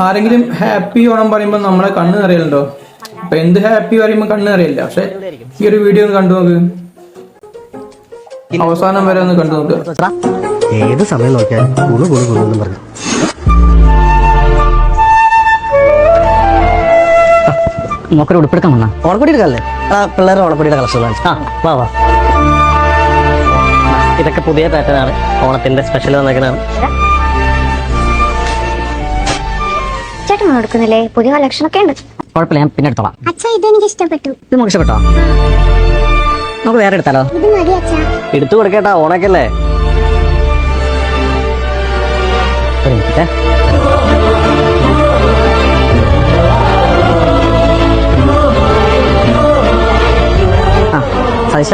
ആരെങ്കിലും ഹാപ്പി ഓണം പറയുമ്പോൾ നമ്മളെ കണ്ണ് നിറയലുണ്ടോ? അപ്പൊ എന്ത് ഹാപ്പി പറയുമ്പോൾ കണ്ണ് നിറയില്ല. പക്ഷെ ഈ ഒരു വീഡിയോ ഒന്ന് കണ്ടു നോക്ക്, അവസാനം വരെ ഒന്ന് കണ്ടു നോക്കുക. ഏത് സമയം നോക്കിയാൽ പറഞ്ഞു നോക്കൊരു ഉടുപ്പെടുക്കാൻ വന്നാ ഓണക്കൊടി എടുക്കാല്ലേ? ആ പിള്ളേരുടെ ഓണക്കൊടിയുടെ കളക്ഷനാണ്. ആ വാ വാ, ഇതൊക്കെ പുതിയ പാറ്റേൺ ആണ്, ഓണത്തിന്റെ സ്പെഷ്യൽ വന്നേക്കണാണ്. ചേട്ടൻ എടുക്കുന്നില്ലേ? പുതിയ കളക്ഷൻ ഒക്കെ ഉണ്ട്. കുഴപ്പമില്ല, ഞാൻ പിന്നെ എടുത്തോളാം. അച്ഛാ ഇത് എനിക്ക് ഇഷ്ടപ്പെട്ടു. ഇത് നമുക്ക് ഇഷ്ടപ്പെട്ടോ? നമുക്ക് വേറെ എടുത്താലോ? ഇത് മതി അച്ഛാ. എടുത്തു കൊടുക്കേട്ടാ, ഓണക്കല്ലേ. ഒരു മിനിറ്റ്. ആ സതീശ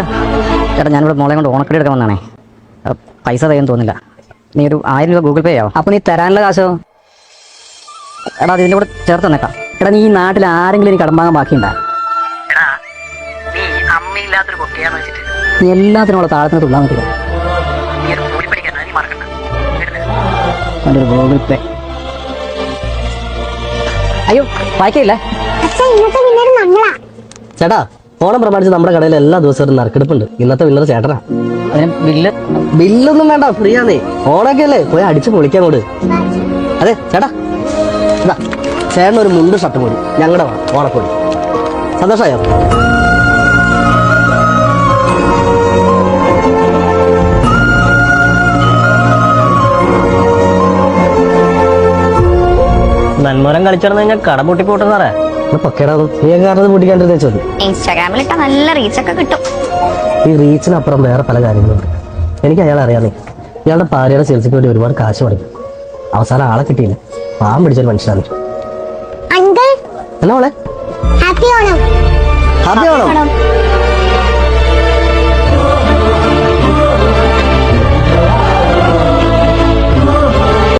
ചേട്ടാ, ഞാനിവിടെ മോളെ കൊണ്ട് ഓണക്കടി എടുക്കാൻ വന്നാണേ. പൈസ തയ്യാൻ തോന്നില്ല. നീ ഒരു 1000 രൂപ ഗൂഗിൾ പേ ആവോ? അപ്പൊ നീ തരാനുള്ള കാശോ? എടാ അതിൻ്റെ കൂടെ ചേർത്ത് തന്നേക്കാം. എടാ നീ ഈ നാട്ടിൽ ആരെങ്കിലും എനിക്ക് കടം വാങ്ങാൻ ബാക്കിയുണ്ടാ? നീ എല്ലാത്തിനുള്ള താഴത്തിന് തുള്ളാൻ പറ്റില്ല. ഗൂഗിൾ പേ. അയ്യോ വായിക്കില്ലേ? അച്ഛാ ഇന്നത്തെ വിന്നർ നമ്മളാ. ചേട്ടാ, ഓണം പ്രമാണിച്ച് നമ്മുടെ കടയിൽ എല്ലാ ദിവസവും നറുക്കെടുപ്പുണ്ട്. ഇന്നത്തെ വിന്നർ ചേട്ടനാ. അതിന് ബില്ലൊന്നും വേണ്ട, ഫ്രീ ആണേ. ഓണൊക്കെ അല്ലേ, പോയി അടിച്ച് പൊളിക്കാൻ കൊണ്ട്. അതെ ചേട്ടാ, ഇതാ ചേട്ടൻ ഒരു മുണ്ട് ഷർട്ട് പോയി ഞങ്ങളുടെ ഓണക്കോടി. സന്തോഷമായോ? നന്മരം കളിച്ചിടന്ന് കഴിഞ്ഞാൽ കട പൊട്ടി പോട്ടെ സാറേ. പക്കേടാ നീ കാരണം പൊട്ടിക്കാണ്ടിരുന്ന ചോദ്യം. ഇൻസ്റ്റാഗ്രാമിൽ ഇട്ടാ നല്ല റീച്ച് ഒക്കെ കിട്ടും. ഈ റീച്ചിനപ്പുറം വേറെ പല കാര്യങ്ങളുണ്ട്. എനിക്ക് അയാൾ അറിയാന്നേ. ഇയാളുടെ ഭാര്യയുടെ ചികിത്സയ്ക്ക് വേണ്ടി ഒരുപാട് കാശ് പഠിക്കും. അവസാനം ആളെ കിട്ടിയില്ല, പാവം പിടിച്ചൊരു മനുഷ്യനാണ്. അങ്കിൾ എന്നാ മോളെ, ഹാപ്പി ഓണം. ഹാപ്പി ഓണം.